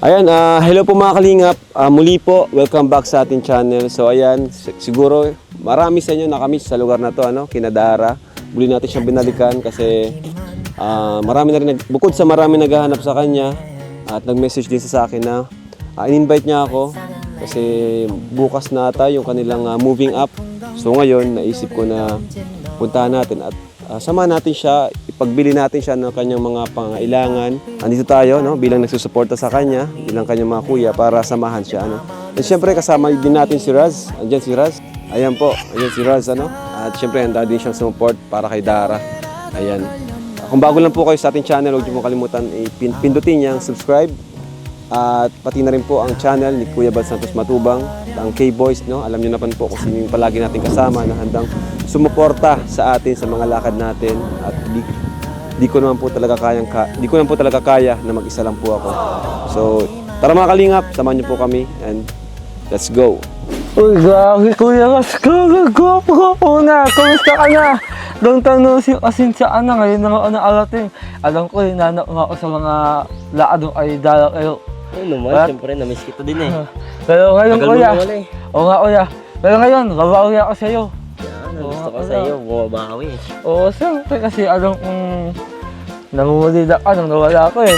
Ayan, hello po mga kalingap. Muli po, welcome back sa ating channel. So ayan, siguro marami sa inyo nakamiss sa lugar na to, Kinadara. Muli natin siyang binalikan kasi marami na rin, bukod sa marami naghahanap sa kanya at nag-message din sa akin na in-invite niya ako kasi bukas na ata yung kanilang moving up. So ngayon, naisip ko na puntahan natin at samahan natin siya, ipagbili natin siya ng kanyang mga pangailangan. Andito tayo, bilang nagsusuporta sa kanya, bilang kanyang mga kuya para samahan siya. At siyempre kasama din natin si Raz. Andiyan si Raz. Ayan po, ayan si Raz. At siyempre handa din siyang support para kay Dara. Ayan. Kung bago lang po kayo sa ating channel, huwag niyo mo kalimutan pindutin niyang subscribe. At pati na rin po ang channel ni Kuya Bal Santos Matubang, ang K-Boys, Alam niyo naman po kung sino yung palagi natin kasama na handang sumuporta sa atin sa mga lakad natin at di ko naman po talaga kaya na mag-isa lang po ako. So, tara mga kalingap, samahan niyo po kami and let's go. Uy, grabe Kuya Ras, gwapo na, kumusta ka na? Long time no see, asensya na ngayon na nga alating. Alam ko, hinanak nga ako sa mga laadong ay dala kayo. Ay naman, siyempre na-miss kita din eh. Pero ngayon Tagal mo Kuya, nawala eh. oo nga Kuya, pero ngayon, babawi ako sa'yo. Yan, ang gusto ko sa'yo, bumabawi eh. Oo, siyempre kasi alam kong namumulila ka nang nawala ako eh.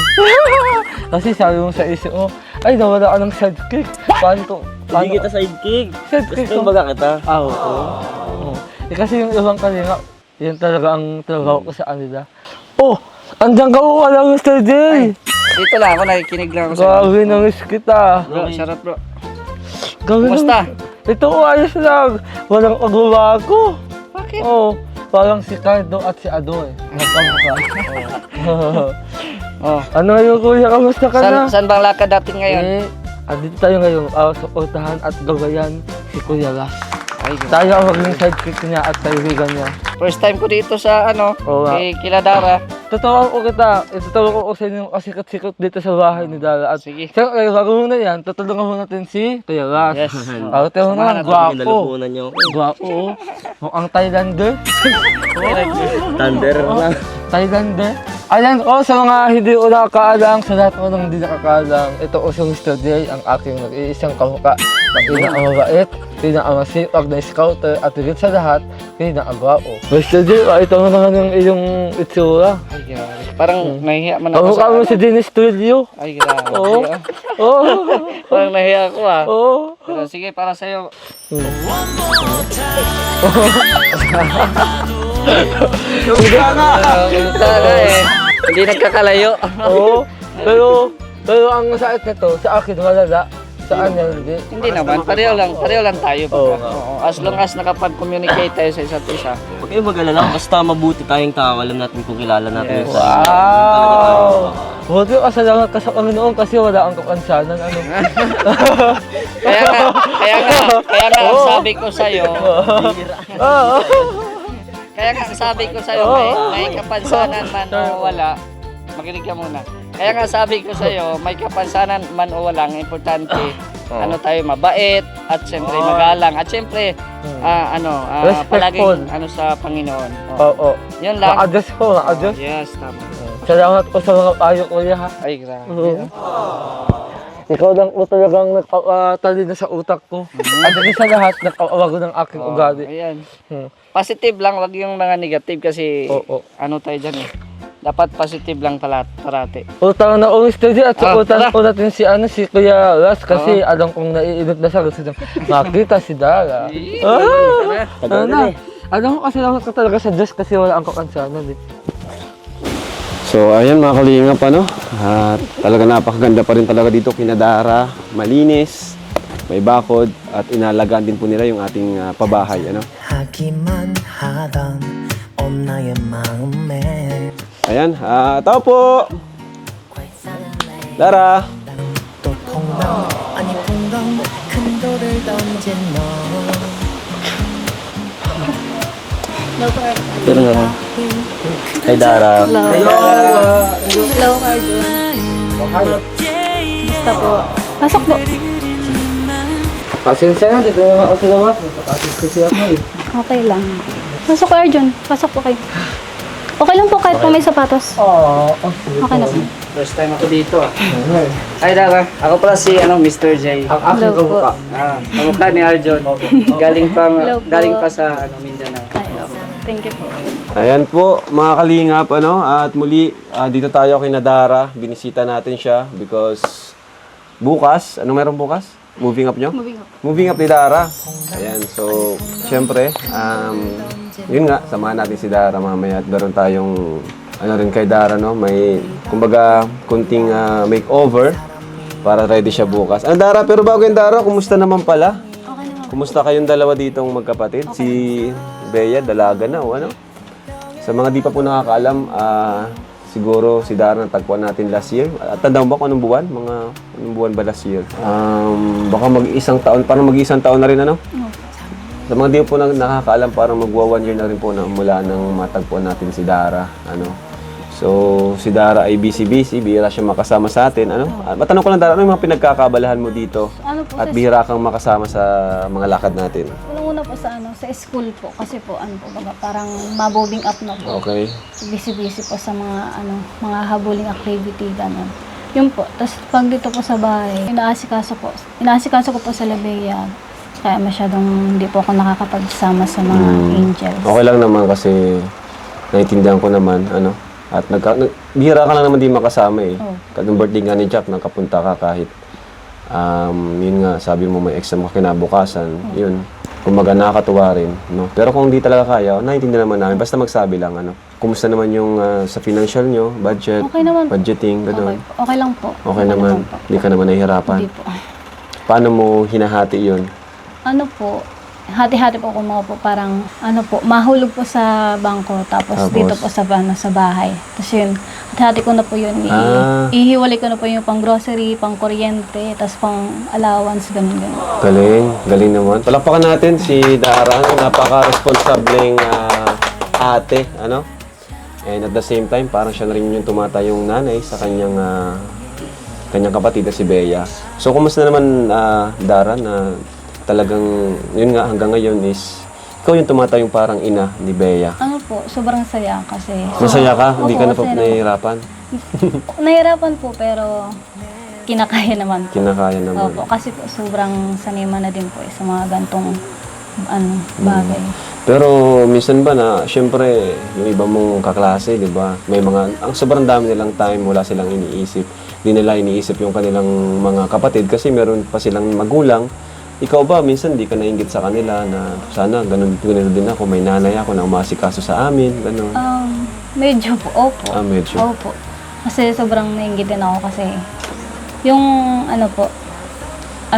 Kasi sabi mo sa isip mo, ay nawala ka ng sidekick. Paano? Hindi kita sidekick. Sidekick Gusto mo baga kita? Oo. Kasi yung ibang kanina, yun talaga ang trabaho ko sa kanila. Oh, andyan ka mo lang Mr. J. Dito lang ako, nakikinig lang ako sa Grabe na miss kita. Bro, shoutout bro. Grabe Kumusta? Ito ayos lang. Walang pagbabago. Bakit? Oo, parang si Cardo at si Ado eh. Nagkamukha. Oh. Ano yung kuya, kamusta ka na? Saan bang lakad natin ngayon? Andito tayo ngayon, suportahan at gawayan si Kuya Ras. Ay, Tayo ang maging sidekick niya at kaibigan niya. first time ko dito sa Oo nga. kay Kiladara. Totoo ko kita, itutulong ko sa inyo kasikat-sikat dito sa bahay ni Dara. At Sige. siyempre, bago muna yan, tutulungan mo natin si Kuya Ras. Yes. Ate mo Samahan na, natin. gwapo. Pinalupunan niyo ako. Gwapo, oh. Mukhang Thailander. Thunder na. Thailander. Ayan, sa mga hindi ko nakakaalam, sa lahat ko nang hindi nakakaalam, ito si Mr. J, ang aking nag-iisang kamukha na pinakamabait, pinakamasipag na scouter, at higit sa lahat, pinakagwapo. Mr. J, ito mo naman yung iyong itsura. Ay, grabe. Parang nahihiya man ako Kamukha mo si Dennis Tulio. Ay, grabe. Oo. Oo. Parang nahihiya ako Oo. Pero sige, para sa'yo. Hindi nagkakalayo. Oo. Pero ang sakit nito, sa akin malala. Saan yan hindi? Hindi naman, pareho lang tayo. Oo. Oo. As long as nakapag-communicate tayo sa isa't isa. Huwag kayong mag-alala, basta mabuti tayong tao, alam natin kung kilala natin. Yes. Wow! Buti kasalamat ka sa Panginoon kasi wala ang kapansanan. Kaya nga ang sabi ko sa'yo, Oo. may kapansanan man o wala. Makinig ka muna. Kaya nga sabi ko sa'yo, may kapansanan man o wala, ang importante, tayo mabait, at siyempre magalang, at siyempre, Respectful. palaging sa Panginoon. Oo. Yun lang. Na-adjust ko, na-adjust. Yes, tama. Salamat ko sa mga payo kuya ha. Ay, grabe. Ikaw lang po talagang nagpapatali na sa utak ko. At higit sa lahat, nagpapabago ng aking ugali. Ayan. Positive lang, wag yung mga negative kasi Oo. tayo dyan eh. Dapat positive lang parati. Utang na umis tayo at Ah, utang tara. po natin si Kuya Ras kasi alam kong naiinit na siya gusto niyang makita si Dara. Alam ko kasi lang ka talaga sa Diyos kasi wala ang kapansanan eh. So ayan mga kalingap, talaga napakaganda pa rin talaga dito Kinadara, malinis, may bakod at inalagaan din po nila yung ating pabahay. 하기만 하던 온 나의 마음에 Ayan, tao po! Dara! 또 퐁당 아니 퐁당 큰 돌을 던진 너 Pero nga, kay Dara. Hello, Cardo. Basta po. Pasok po. Pasensya na, dito naman ako sa labas. Napakasig kasi ako eh. Okay lang. Pasok, Arjun. Pasok po kayo. Okay lang po kahit po may sapatos. Okay na po. First time ako dito ah. Hi Dara, ako pala si Mr. J. Ang aking Hello po. kamukha. Kamukha ni Arjon. Hello po. Galing pa sa Mindanao. Ay, thank you po. Ayan po, mga kalingap, at muli, dito tayo kay Nadara. Binisita natin siya because bukas, ano meron bukas? Moving up nyo? Moving up. Moving up ni Dara. Ayan, so, syempre, yun nga, samahan natin si Dara mamaya at meron tayong, rin kay Dara, no? May, kumbaga, kunting makeover para ready siya bukas. Dara, pero bago yung Dara, kumusta naman pala? Okay naman. Kumusta kayong dalawa ditong magkapatid? Si Bea, dalaga na o ano? Sa mga di pa po nakakaalam, siguro si Dara natagpuan natin last year. At tandaan ba kung anong buwan? Anong buwan ba last year? Baka mag-isang taon, parang mag-isang taon na rin ano? Sa mga di po nakakaalam, parang magwa 1 year na rin po na mula nang matagpuan natin si Dara. So, si Dara ay busy-busy, bihira siya makasama sa atin. Matanong ko lang, Dara, ano yung mga pinagkakabalahan mo dito? Ano po At sa bihira kang makasama sa mga lakad natin. unang-una po sa school po kasi po baga parang mabobing up na po. Okay? Busy-busy po sa mga habuling activity ganun. Yun po. Tapos pag dito po sa bahay, inaasikaso ko po sa Labea. Kaya masyadong hindi po ako nakakapagsama sa mga angels. Okay lang naman kasi naiintindihan ko naman, at bihira ka lang naman di makasama eh. Oh. Kadong birthday nga ni Jack, nakapunta ka kahit, yun nga, sabi mo may exam ka kinabukasan, yun. Kumbaga nakakatuwa rin, no? Pero kung di talaga kaya, naiintindihan naman namin, basta magsabi lang, Kumusta naman yung sa financial nyo, budget, Okay naman po. budgeting, gano'n? Okay lang po. Okay naman, po. di ka naman nahihirapan. Hindi po. Paano mo hinahati yun? Hati-hati po kung mga po parang mahulog po sa bangko tapos dito po sa bahay. Tapos yun, hati ko na po yun. Ihiwalay ko na po yung pang grocery, pang kuryente, tapos pang allowance, ganun. Galing naman. Palakpakan natin si Dara, napaka-responsableng ate, And at the same time, parang siya na rin yung tumatayong nanay sa kanyang kapatid na si Bea. So, kumusta naman, Dara, na talagang, yun nga, hanggang ngayon is, ikaw yung tumatayong parang ina ni Bea. Sobrang saya kasi. Masaya ka? Hindi ka na masaya naman. nahihirapan? Nahirapan po, pero kinakaya naman po. Kinakaya naman. Opo, kasi po sobrang sanima na din po sa mga gantong bagay. Pero minsan ba na, syempre, yung iba mong kaklase, di ba? May ang sobrang dami nilang time, wala silang iniisip. Di nila iniisip yung kanilang mga kapatid kasi meron pa silang magulang. Ikaw ba, minsan di ka nainggit sa kanila na sana ganun din ako, may nanay ako na umasikaso sa amin, ganun. Medyo po, opo. Medyo. Opo. Kasi sobrang nainggit din ako kasi yung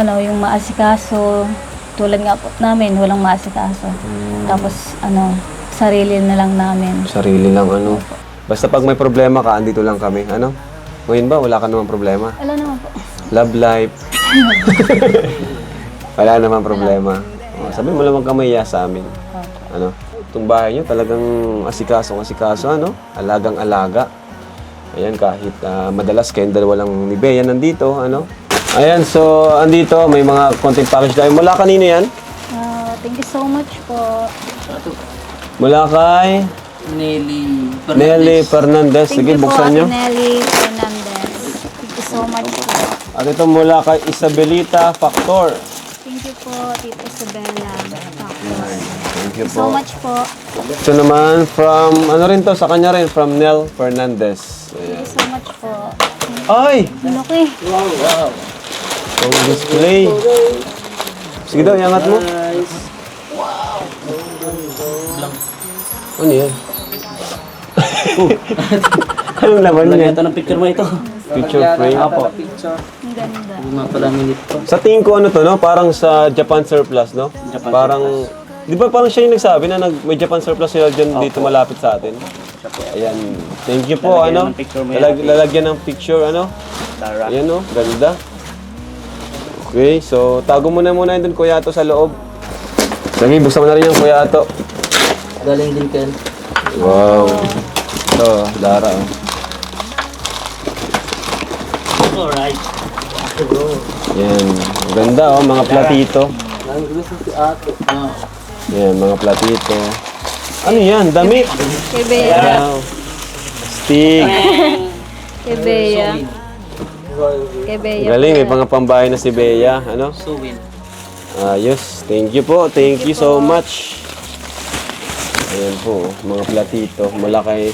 yung maasikaso, tulad nga po namin, walang maasikaso. Tapos sarili na lang namin. Sarili lang, Basta pag may problema ka, andito lang kami, Ngayon ba, wala ka naman problema? Wala naman po. Love life. Wala naman problema. Sabi mo lang magkamaya sa amin. Itong bahay nyo talagang asikasong, alagang-alaga. Ayan, kahit madalas kayong dalawa lang ni Bea nandito, Ayan, so andito, may mga konting package tayo. Mula kanino yan? Thank you so much po. Mula kay Nelly Fernandez. Sige, buksan nyo. Nelly Fernandez. Thank you so much po. At ito mula kay Isabelita Factor. Thank you po, Tita Isabella. Thank you So po. much po. Ito naman from, sa kanya rin, from Nel Fernandez. Thank you so much po. Ay! Okay. Ang display. Sige daw, iangat mo. Ano yan? Anong laman Lagyan yan? ito ng picture mo ito. Picture frame. Apo. Ang ganda. Mapalamin ito. Sa tingin ko parang sa Japan Surplus, no? Japan Parang, di ba parang siya yung nagsabi na may Japan Surplus sila dyan dito malapit sa atin? Ayan. Thank you po, Lalagyan ng picture mo yan. Lalagyan ng picture, Dara. Ayan, ganda. Okay, so tago muna yun dun, Kuya Ato, sa loob. Sige, buksan mo na rin yung Kuya Ato. Galing din Ken. Wow. Ito, Dara. Alright. Yan. Ganda, mga platito. Gusto si Ate. Yan, mga platito. Ano yan? Damit? Kay Bea. Wow. Stig. Kay Bea. Kay Bea. Galing, may mga pambahay na si Bea. Ano? Ayos. Thank you po. Thank you so much. Ayan po, mga platito. Malaki.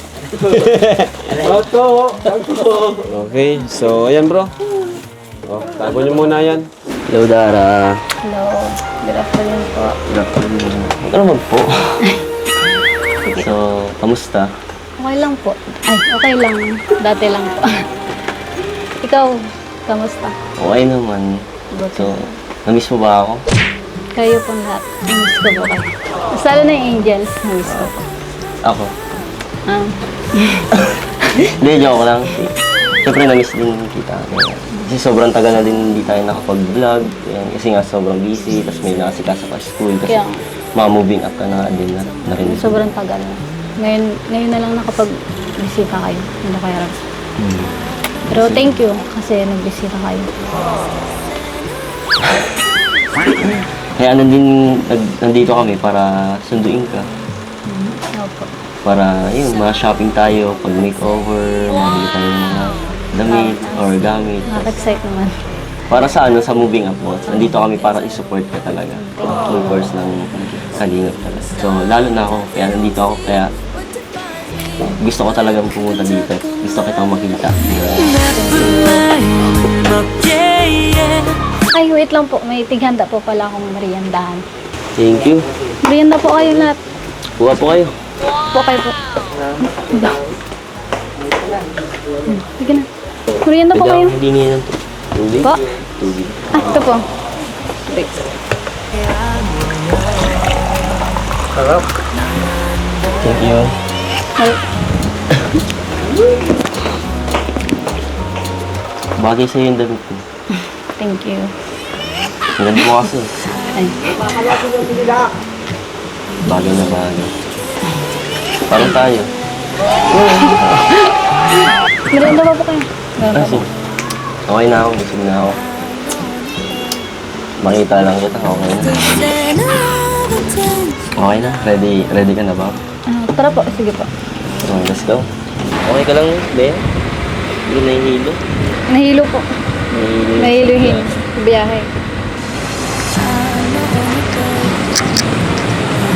Okay, so ayan bro. Oh, tago nyo muna yan. Hello, Dara. Hello. Good afternoon po. Good afternoon. Ano naman po? So, kamusta? Okay lang po. Ay, okay lang. Dati lang po. Ikaw, kamusta? Okay naman. Buti. So, namiss mo ba ako? Kayo po lahat. Namiss ko po kayo. Mas lalo na yung angels. Namiss ko po. Ako. Ah, Hindi, joke lang. Siyempre, namiss din kita. Kasi sobrang tagal na din hindi tayo nakapag-vlog. Yan, kasi nga sobrang busy. Tapos may nakasikaso pa sa school. Kasi Kaya- moving up ka na din na rin. sobrang tagal na. Ngayon na lang nakapag-bisita kayo. Ano kaya rin? Pero thank you kasi nagbisita kayo. Kaya nandito kami para sunduin ka. Opo. Para, yun, ma-shopping tayo, pag makeover, mabili tayo ng mga damit or gamit. Nakaka-excite naman. Para sa sa moving up mo, nandito kami para i-support ka talaga. Full course ng kalingap talaga. So, lalo na ako, kaya nandito ako, kaya gusto ko talagang pumunta dito. Gusto kitang makita. Ay, wait lang po. May tighanda po pala akong meriendahan. Thank you. Merienda po kayo lahat. Kuha po kayo. Po kayo po. Sige na. Merienda po Pwede kayo. ako hilingi ng tubig? Po? Tubig. Ah, ito po. Wait. Thank you. Ay, Bagay sa'yo yung damit ko. thank you. Ang ganda mo kasi. Ay, Bagay na bagay. Parang tayo. merienda pa po kayo. Meron pa po. Okay na ako. Busog na ako. Makita lang kita. Okay na. Okay na. Ready ka na ba? Ah, tara po. Sige po. So, let's go. Okay ka lang, Bea? Hindi nahihilo. Nahilo po. Nahihilo. Nahiluhin. Biyahe.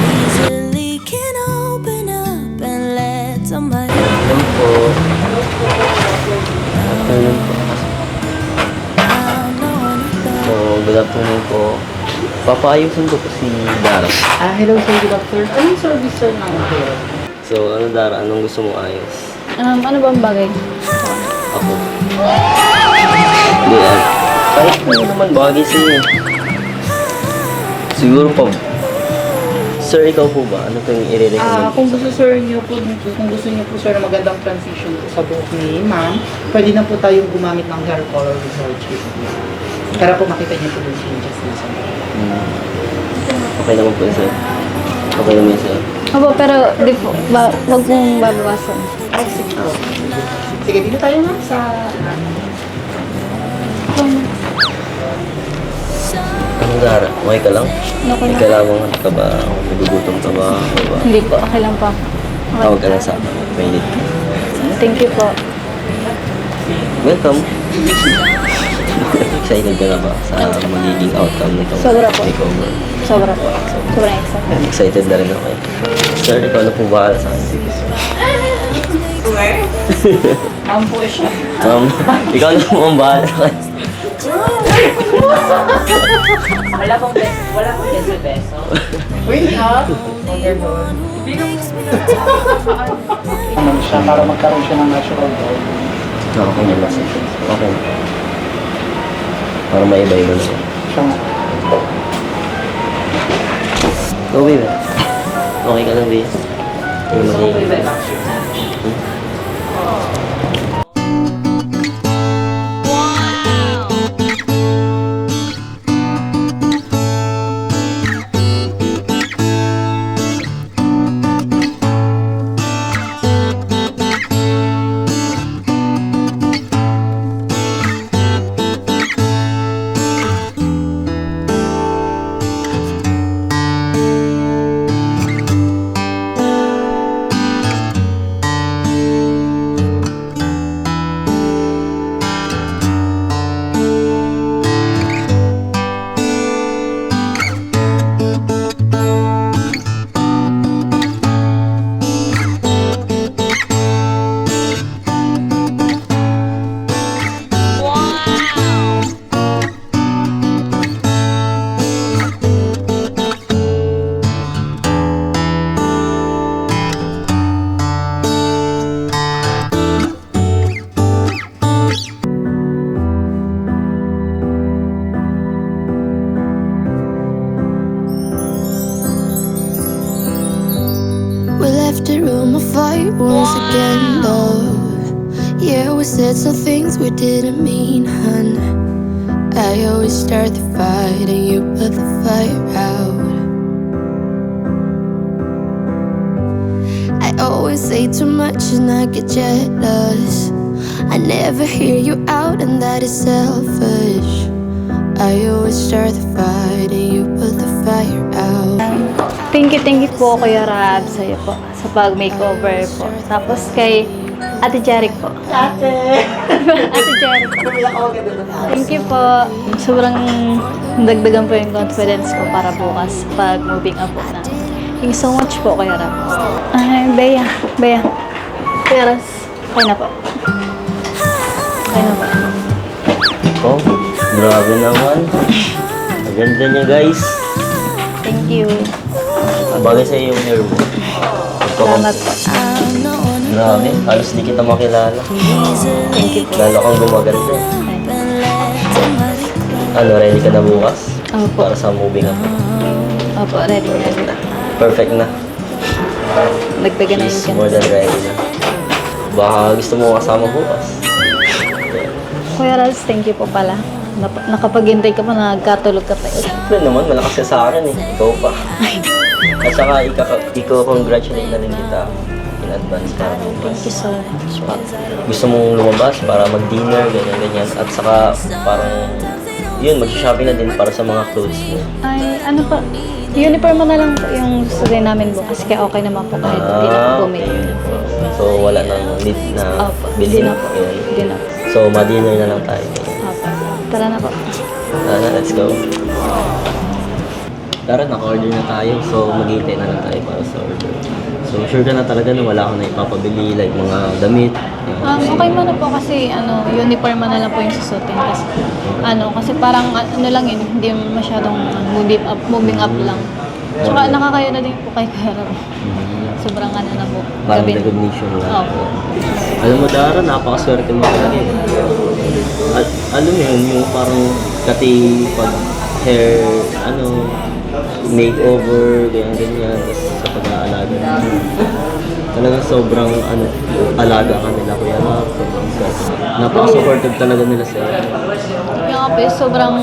Easily can open up and let somebody Alam po. Afternoon po. So, good afternoon po. Papaayusin ko po si Dara. Hello sir, good afternoon. Anong service sir ng hair? So, ano Dara, anong gusto mong ayos? Ano ba ang bagay? Ako. Hindi, kahit ano naman bagay sa'yo. Siguro po. Sir, ikaw po ba? Ano pong i-recommend? Kung gusto sir niyo po dito, kung gusto niyo po sir na magandang transition po sa buhok ni ma'am, pwede na po tayong gumamit ng hair color result treatment. Para po makita niyo po yung changes na sa buhok. Okay naman po sir. Okay naman sir. Opo, pero di po, wag pong babawasan. Sige, dito tayo ma'am sa... Ano Dara? Okay ka lang? Okay May lang. kailangan ka ba? Nagugutom ka ba? Ano ba? Hindi po, okay lang po. Okay. Tawag ka lang sa akin. Mainit ka. Thank you po. Welcome. Excited ka na ba sa magiging outcome nito? Sobra po. Makeover. Sobra po. Sobrang excited. Excited na rin ako eh. Sir, ikaw na po bahala sa akin. po siya. Ikaw na po ang bahala sa akin. Wala pong peso. Wait ha? Ano siya, para magkaroon siya ng natural gold. Okay na lang sir. Okay na. Para maiba-iba na. Siya nga. Go, baby. Okay ka lang, baby. Okay. Yeah, we said some things we didn't mean, hun. I always start the fight and you put the fire out. I always say too much and I get jealous. I never hear you out and that is selfish. I always start the fight and you put the fire out. Thank you po Kuya Rab sa'yo po sa pag-makeover po. Tapos kay Ate Jeric po. Ate Jeric po. Thank you po. Sobrang dagdagan po yung confidence ko para bukas pag moving up po na. Thank you so much po Kuya Rab. Ay, Bea. Kuya Ras. Okay na po. Okay na po. Oh, grabe naman. Maganda niya, guys. Thank you. Bagay sa yung hair mo. Salamat po. Grabe, halos di kita makilala. Thank you po. Lalo kang gumaganda. Ano, ready ka na bukas? Opo. Para sa moving up. Opo, ready. Perfect na. Nagdagan na She's yung more than ready na. Baka gusto mo kasama bukas. Kuya Raz, thank you po pala. Nakapaghintay ka pa, nagkatulog ka pa. Siyempre naman, malakas ka sa akin eh. Ikaw pa. At saka, iko-congratulate na rin kita in advance para bukas. Thank you so much po. Gusto mong lumabas para mag-dinner, ganyan. At saka, parang, yun, mag-shopping na din para sa mga clothes mo. Ay, ano pa, uniform mo na lang po yung gusto din namin bukas. Kaya okay naman po kahit hindi na po bumili. So, wala nang need na Opo, bilhin. hindi na po. Yun. Hindi na po. So, ma-dinner na lang tayo. Opo. Tara na po. Let's go. Tara, naka-order na tayo. So, maghihintay na lang tayo para sa order. So, sure ka na talaga na wala akong na ipapabili, like mga damit. Okay mo na po kasi uniform mo na lang po yung susutin. Kasi parang ano lang yun, hindi masyadong moving up lang. Tsaka nakakayo na din po kay Kuya Rab. Sobrang ano na po. Parang gabi na. recognition lang. Opo. Alam mo, Dara, napakaswerte mo talaga. Alam mo yun, yung parang pag hair, makeover, ganyan, sa pag-aalaga. Talagang sobrang, alaga ka nila, Kuya Rab. Napaka-supportive talaga nila sa'yo. Yung nga po, sobrang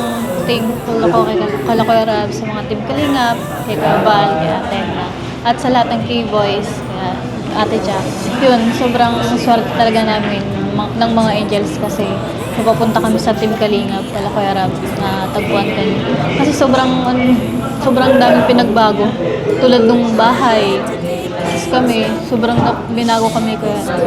thankful ako kay Kuya Rab sa mga Team Kalingap, kay Kuya Val, kay Ate Edna, at sa lahat ng K-Boys, kay Ate Jack. Yun, sobrang swerte talaga namin ng mga angels kasi napapunta kami sa Team Kalingap, kay Kuya Rab, na tagpuan kami. Kasi sobrang daming pinagbago. Tulad ng bahay, tapos kami, sobrang binago kami Kuya Rab.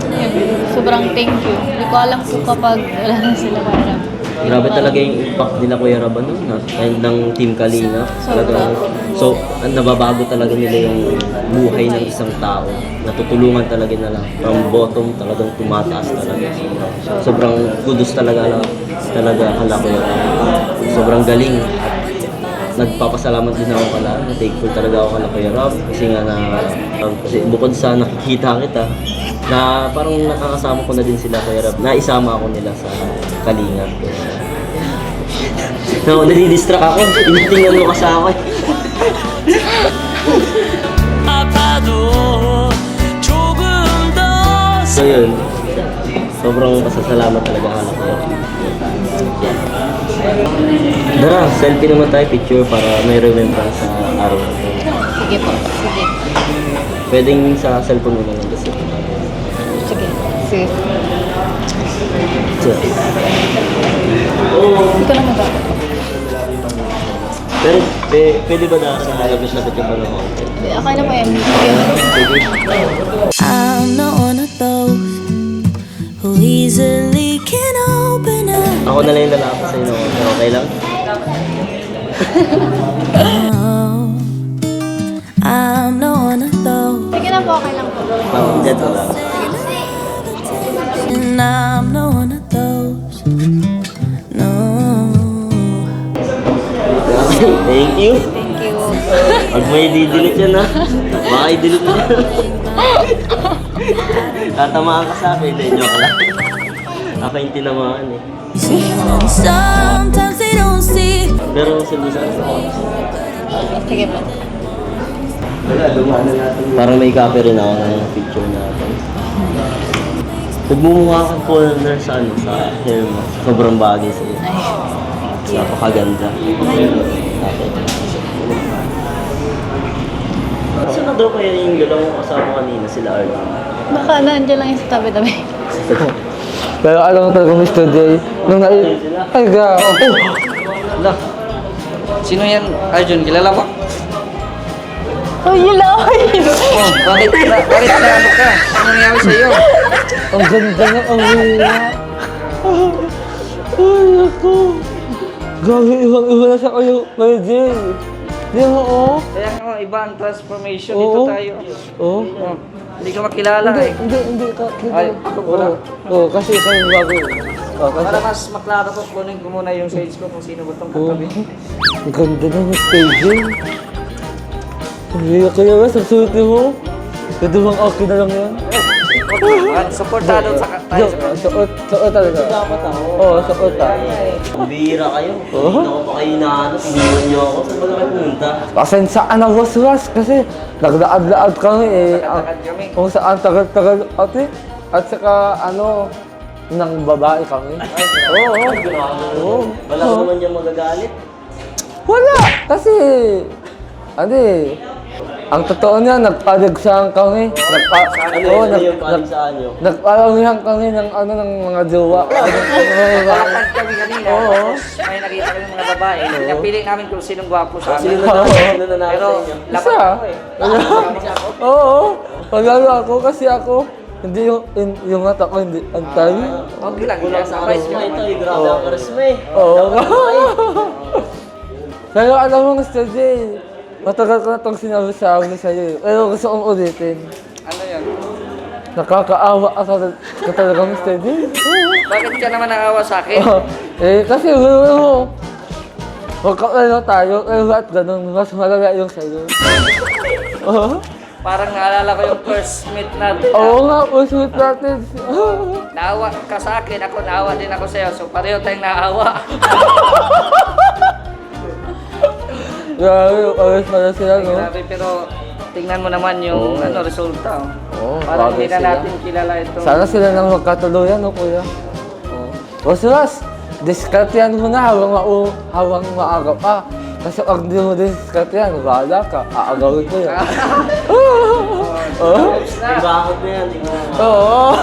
Yun, sobrang thank you. Hindi ko alam kung kapag wala na sila Kuya Rab. Grabe talaga yung impact nila Kuya Rab ng Team Kalinga. Talaga, so, nababago talaga nila yung buhay ng isang tao. Natutulungan talaga nila. From bottom talagang tumataas talaga. Sobrang kudos talaga hala Kuya Rab. Sobrang galing. Nagpapasalamat din ako kala. Thankful talaga ako kala Kuya Rab. Kasi nga kasi bukod sa nakikita kita, na parang nakakasama ko na din sila Kuya Rab. Naisama ako nila sa Kalinga. No, nadidistract ako. Tinitingnan mo kasama. So yun, sobrang pasasalamat talaga kala Kuya Rab. Dara, selfie naman tayo, picture para may remembrance sa araw na ito. Sige po, sige. Pwedeng sa cellphone mo naman kasi. Sige. Sige. So, Hindi ko naman dapat. pero pwede ba na nalabas-labas yung panahon? Okay na po yan. Sige. I'm not one of those who easily can open up. Ako na lang yung lalapit sa'yo, pero okay lang? I'm not one of those, Sige na po, okay lang po. Dito lang. and I'm not one of those. No. Okay, thank you. Thank you. Pag may di-delete yan ha. Baka i-delete mo yan. Tatamaan ka sa akin, joke lang. Ako yung tinamaan eh. Sometimes they don't see. Pero seryoso ako. Sige po. Parang may copy rin ako ng picture natin. Nagmumukha kang foreigner sa hair mo. Sobrang bagay sa'yo. Napakaganda. Saan na daw kaya yung dalawang kasama kanina, sila Arlo? Baka nandiyan lang yung sa tabi-tabi. Pero alam mo talaga, Mr. J, nung ay, grabe. Ala. Sino yan, Arjun? Kilala mo? Oh, yun lang. Oh, bakit na ano ka? Ano nangyari sa'yo? Ang ganda ng awila. Ay, ako. Grabe, ibang-iba na sa kayo, Mary J. Di mo, oh. Kaya nga, iba ang transformation. Oo. Dito tayo. Oh. Oh, hindi ka makilala eh. Hindi ka. Ay, ako pala. Oo, kasi ikaw yung bago. Oh, kasi, Para mas maklaro ko, kunin ko muna yung shades ko kung sino ba itong katabi. ang ganda ng staging. Hindi ka kaya ba, sa suit mo? Ito bang okay na lang yan? Supportado sa tayo. Suot talaga. Dapat ako. Oo, suot tayo. Bihira kayo. Hindi ako pa kayo nahanap. Iniwan niyo ako. Saan ba naman pumunta? Pasensaan ang was-was kasi naglaad-laad kami eh. Naglaad kami. Kung saan tagal-tagal ate. At saka ano, nang babae kami. Oo. Oo. Wala ko naman dyan magagalit. Wala! Kasi, ang totoo niya, nagpaligsahan kami. Ano yung paligsahan niyo? Nagpalangyan kami ng ng mga jowa. Lakad kami kanina. Oo. Tapos may nakita kami mga babae. Napili namin kung sinong gwapo sa Sino amin. na Pero sa inyo? lapat Isa. ako eh. Oo. Pagalo ako kasi ako, hindi yung mata ko hindi antay. Okay lang. Kulang sa karisma ito. Grabe ang karisma eh. Oo. Pero alam mo, Mr. J, matagal ko na itong sinabi sa amin sa'yo eh. Pero gusto kong ulitin. Ano yan? Nakakaawa ka talaga, Mr. J. Bakit ka naman naawa sa akin? Kasi magkakaroon tayo, at ganun, mas malala yung sa'yo. Oo. Parang naalala ko yung first meet natin. Oo nga, sweet natin. Naawa ka sa akin, ako naawa din ako sa'yo. So pareho tayong naawa. Grabe, always pala sila, no? Grabe, pero tingnan mo naman yung resulta. Oo, Parang bagay hindi na sila. natin kilala ito. Sana sila nang magkatuluyan, no, kuya? O, Suras, diskartehan mo na habang maaga pa. Kasi pag hindi mo diskartehan, bahala ka. Aagawin ko yan. Oo. May bakot na yan. Tingnan mo. Oo.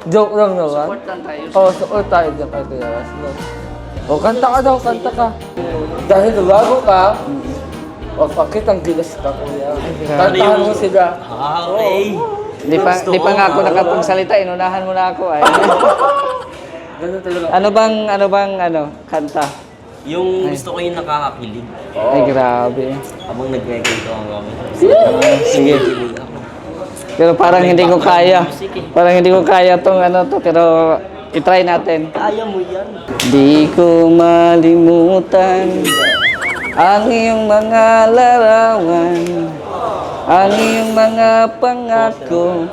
Joke lang naman. Support lang tayo. Oo, support tayo dyan kay Kuya Ras, no? O, kanta ka daw, kanta ka. Dahil bago ka, huwag pakitang gilas ka, kuya. Kantahan mo sila. Okay. Di pa nga ako nakapagsalita, inunahan mo na ako ay. Ganun talaga. Ano kanta? Yung gusto ko yung nakakakilig. Ay, grabe. Habang nagkwento ang kami. Sige. Pero parang hindi ko kaya. Parang hindi ko kaya tong pero i-try natin. Kaya mo yan. Di ko malimutan ang iyong mga larawan, ang iyong mga pangako,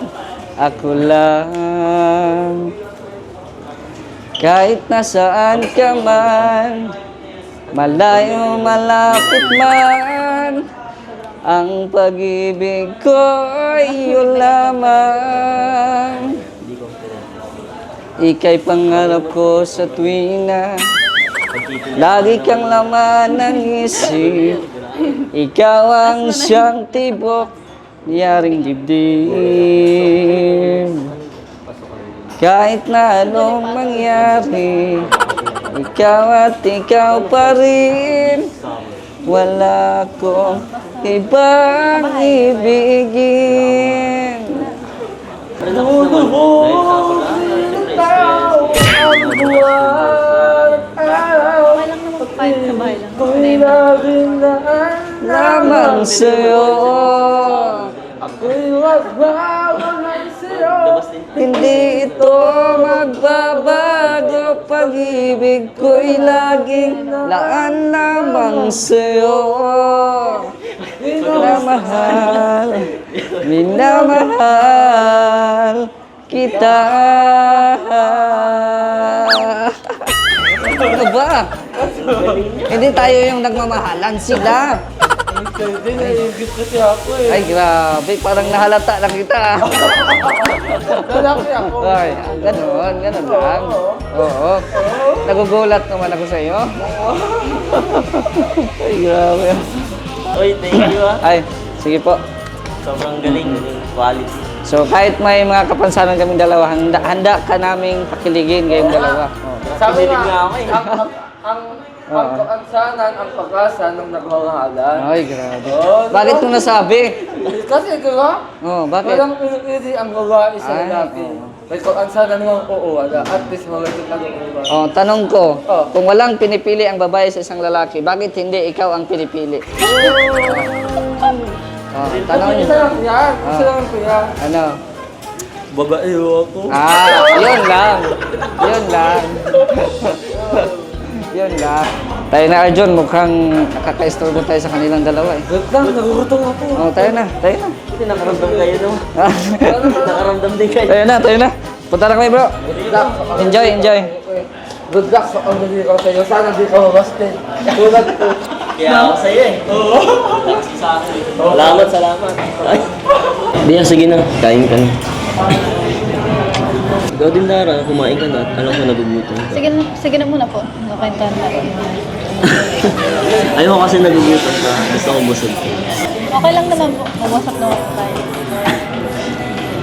ako lang. Kahit nasaan ka man, malayo malapit man, ang pag-ibig ko ay iyo lamang. Ika'y pangarap ko sa tuwina, lagi kang laman ng isip. Ikaw ang siyang tibok, yaring dibdib. Kahit na anong mangyari, ikaw at ikaw pa rin. Wala akong ibang ibigin. Lamang sa'yo, Ako'y magbawalan sa'yo. hindi ito magbabago. Pag-ibig ko'y laging laan lamang sa'yo. Minamahal kita. Ano ba? Hindi tayo yung nagmamahalan, sila. Hindi, naiingit kasi ako eh. Ay, grabe. Parang nahalata na kita. Lalaki ako. Ay, ganun lang. Oo. Nagugulat naman ako sa iyo. Ay, grabe. Oy, thank you ah. Ay, sige po. Sobrang galing, quality. So, kahit may mga kapansanan kaming dalawa, handa ka naming pakiligin kayong dalawa. Sabi Pinilig nga nga, ako eh. ang kaansanan, ang pag-asa ng nagmamahalan. Ay, grabe. Bakit mo nasabi? Kasi diba, Bakit? walang pinipili ang babae sa Ay, lalaki. May kaansanan naman oo, wala. At least mabait na nag-uubay. Tanong ko, Oh. kung walang pinipili ang babae sa isang lalaki, bakit hindi ikaw ang pinipili? Tanong Isa niyo. lang yan, isa lang ko yan. Ano? Babae ako. Yun lang. Yun lang. Yun lang. Tayo na, Arjun. Mukhang nakaka-istorbo tayo sa kanilang dalawa eh. Wait lang, nagugutom ako. Tayo na. Tayo na. Kasi nakaramdam kayo no? Nakaramdam din kayo. Tayo na. Punta na kami, bro. Enjoy. Good luck sa pagdali ko sa'yo. Sana di ka mabastin. Tulad ko. Kaya ako sa'yo eh. Oo. Salamat. Ay. Di, sige na. Kain ka na. Ikaw din, Dara. Kumain ka na. Alam ko nagugutom ka. Sige na muna po. Nakwentahan na rin. Ayaw ko kasi nagugutom ka. Gusto ko busog ka. Okay lang naman po. Nabasap naman po tayo.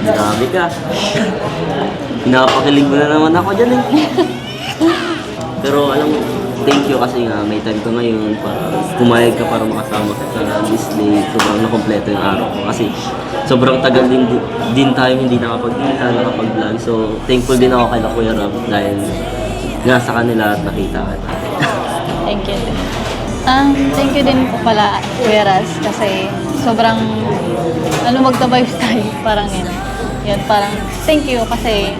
Grabe ka. Pinapakilig mo na naman ako dyan eh. Pero alam mo, thank you kasi nga may time ka ngayon para pumayag ka para makasama ka sa this day. Sobrang nakompleto yung araw ko kasi sobrang tagal din tayo hindi nakapag-kita, nakapag-vlog. So thankful din ako kay Kuya Rob dahil nasa kanila at nakita ka. Thank you. Thank you din po pala, Kuya Raz, kasi sobrang, magta-vibes tayo, parang yun. Yun, parang, thank you kasi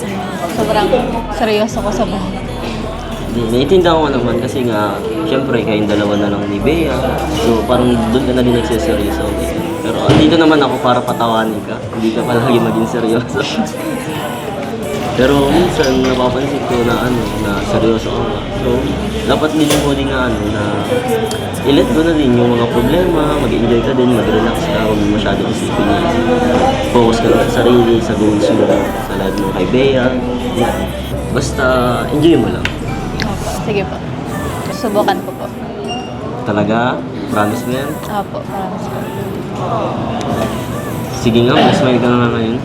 sobrang seryoso ko sa buhay. Naiintindihan ko naman kasi nga, syempre kayong dalawa na lang ni Bea. So parang doon ka na din nagsiseryoso. Pero dito naman ako para patawanin ka. Hindi ka palagi maging seryoso. Pero minsan napapansin ko na seryoso ka nga. So dapat din mo din na i-let go na din yung mga problema, mag-enjoy ka din, mag-relax ka, huwag mo masyadong isipin na focus ka lang sa sarili, sa goals mo, sa lahat mo kay Bea. Yan. Basta enjoy mo lang. Sige po. Subukan ko po. Talaga? Promise mo yan? Opo, promise po. Sige nga, smile ka na ngayon.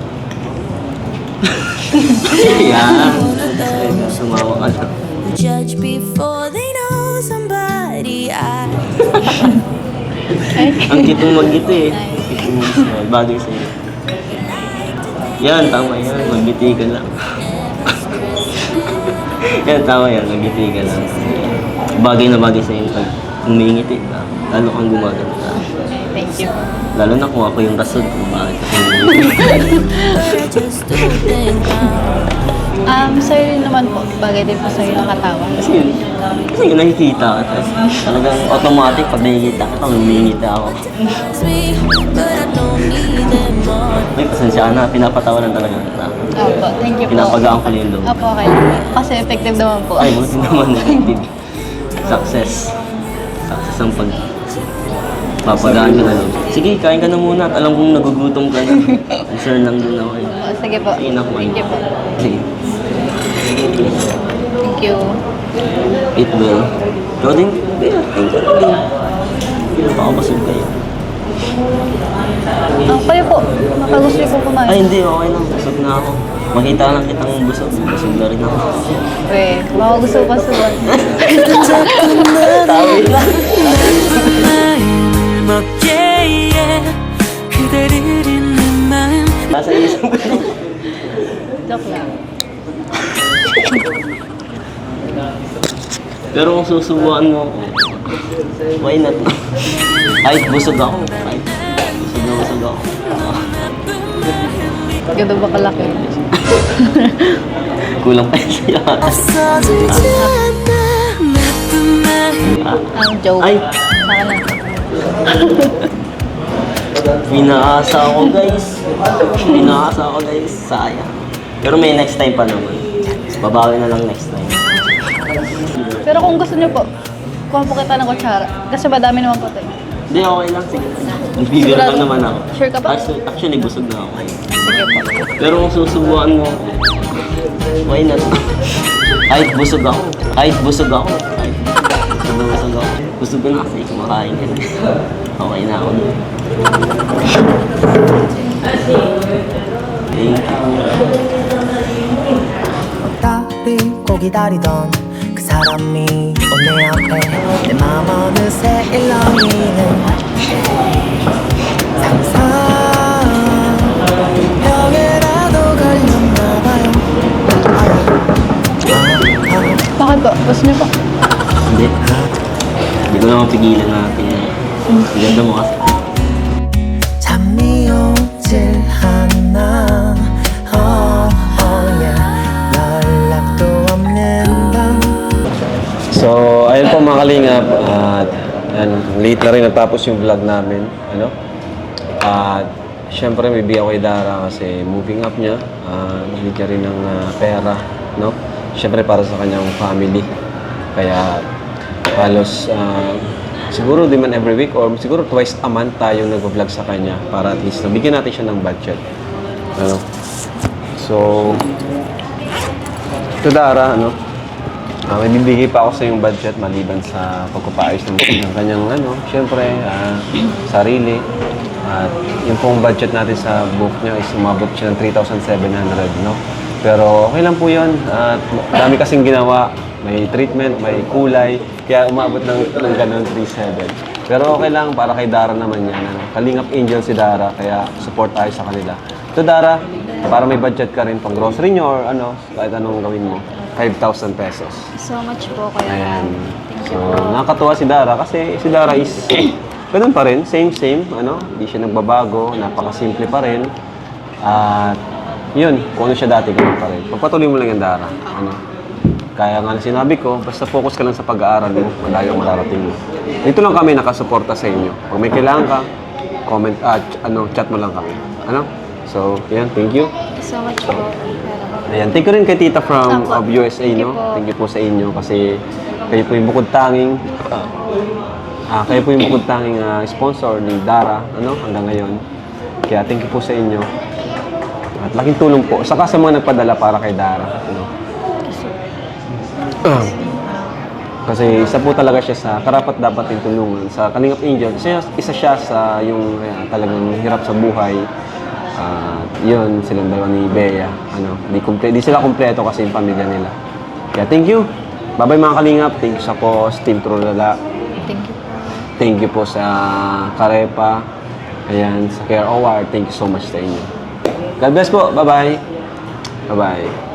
Yan. Smile ka, sumawa ka na. Judge before they know somebody. Ang cute mong mag-ngiti eh. Cute mong smile. Bagay sa'yo. Yan, tama yan. Mag-ngiti ka lang. Yan, tama yan. Mag-ngiti ka lang. Bagay na bagay sa'yo pag umingiti ka. Lalo kang gumaganda. Thank you. Lalo na kung ako yung rason kung bakit ako Sa'yo rin naman po. Bagay din po sa'yo nakatawa. Kasi nakikita ka. Tapos talagang automatic pag nakikita ka, umingiti ako. May pasensya na, pinapatawanan talaga kita. Opo, thank you po. Pinapagaan ko yung loob. Opo, okay lang. Kasi effective naman po. Ay, buti naman effective. Success. Success ang papagaan ka na loob. Sige, kain ka na muna at alam kong nagugutom ka na. Concern lang din ako eh. Sige po. Sige na, kumain. Thank you po. Sige. Thank you. Eat well. Ikaw din, Bea, kain ka na din. Napakabasog kayo. Kayo po. Makagusto niyo po kumain. Ay, hindi. Okay lang. Busog na ako. Makita lang kitang busog. Busog na rin ako. Makagusto pa sa buwan. Tawi lang. Nasa isang ko. Joke lang. Pero kung susubuan mo ako, why not? Kahit busog ako. Kahit busog ako. Ganda ba kalaki? Kulang pa yun sa'yo. Joke. Ay! Saka na. Pinaasa ako guys. Sayang. Pero may next time pa naman. Babawi na lang next time. Pero kung gusto niyo po, kuha po kita ng kutsara. Kasi madami naman po tayo. Hindi, okay lang. Sige. Bibigyan lang naman ako. Sure ka ba? Actually, busog na ako. Sige po. Pero kung susubukan mo, why not? Kahit busog ako. Kahit busog ako. Kahit busog ako. Busog ko na kasi kumakain yan. Okay na ako doon. Thank you. 기다리고 기다리던 그 사람이 온 내 앞에 내 맘 어느새 일렁이는 상상력에라도 걸렸나봐요. Bakit po? Gusto niyo po? Hindi. Hindi ko naman pigilan natin. Ang ganda mo kasi. 잠이 오질 않아. yeah. 연락도 없는 밤. So, ayun po mga kalingap. At yan, late na rin natapos yung vlog namin. Ano? At syempre may bigyan ko kay Dara kasi moving up niya. Bigyan rin ng pera. No? Syempre para sa kanyang family. Kaya halos siguro di man every week or siguro twice a month tayo nag-vlog sa kanya para at least nabigyan natin siya ng budget. Ano? So, ito Dara, ano? May bibigay pa ako sa yung budget maliban sa pagpapaayos ng kanyang ano, syempre, sarili. At yung pong budget natin sa book niya is umabot siya ng 3,700, no? Pero okay lang po yun. At dami kasing ginawa. May treatment, may kulay. Kaya umabot ng ganun 3,700. Pero okay lang, para kay Dara naman yan. Ano? Kalingap angel si Dara, kaya support tayo sa kanila. Ito Dara, para may budget ka rin pang grocery nyo or ano, kahit anong gawin mo. 5,000 pesos. So much po kaya. Ayan. Thank So, you po. nakakatuwa si Dara kasi si Dara is ganun pa rin, same, ano, hindi siya nagbabago, napakasimple pa rin. At yun, kung ano siya dati, ganun pa rin. Pagpatuloy mo lang yung Dara, ano. Kaya nga sinabi ko, basta focus ka lang sa pag-aaral mo, malayo ang mararating mo. Dito lang kami nakasuporta sa inyo. Pag may kailangan ka, comment, chat mo lang kami. Ano? So, yan, thank you. Thank you so much po. Ayan, thank you rin kay Tita from Apo. of USA, Thank you no? po. Thank you po sa inyo kasi kayo po yung bukod tanging kayo po yung bukod tanging sponsor ni Dara, ano, hanggang ngayon. Kaya thank you po sa inyo. At laking tulong po. Saka sa mga nagpadala para kay Dara, ano. Kasi isa po talaga siya sa karapat dapat yung tulungan sa Kalingap Angel. Kasi isa siya sa yung talagang hirap sa buhay. Yun, silang dalawa ni Bea. Ano, di sila kumpleto kasi yung pamilya nila. Kaya thank you. Bye-bye mga Kalingap. Thank you sa POS, Team Trulala. Thank you po. Thank you po sa Karepa. Ayan, sa Care OR. Thank you so much sa inyo. God bless po. Bye-bye. Bye-bye.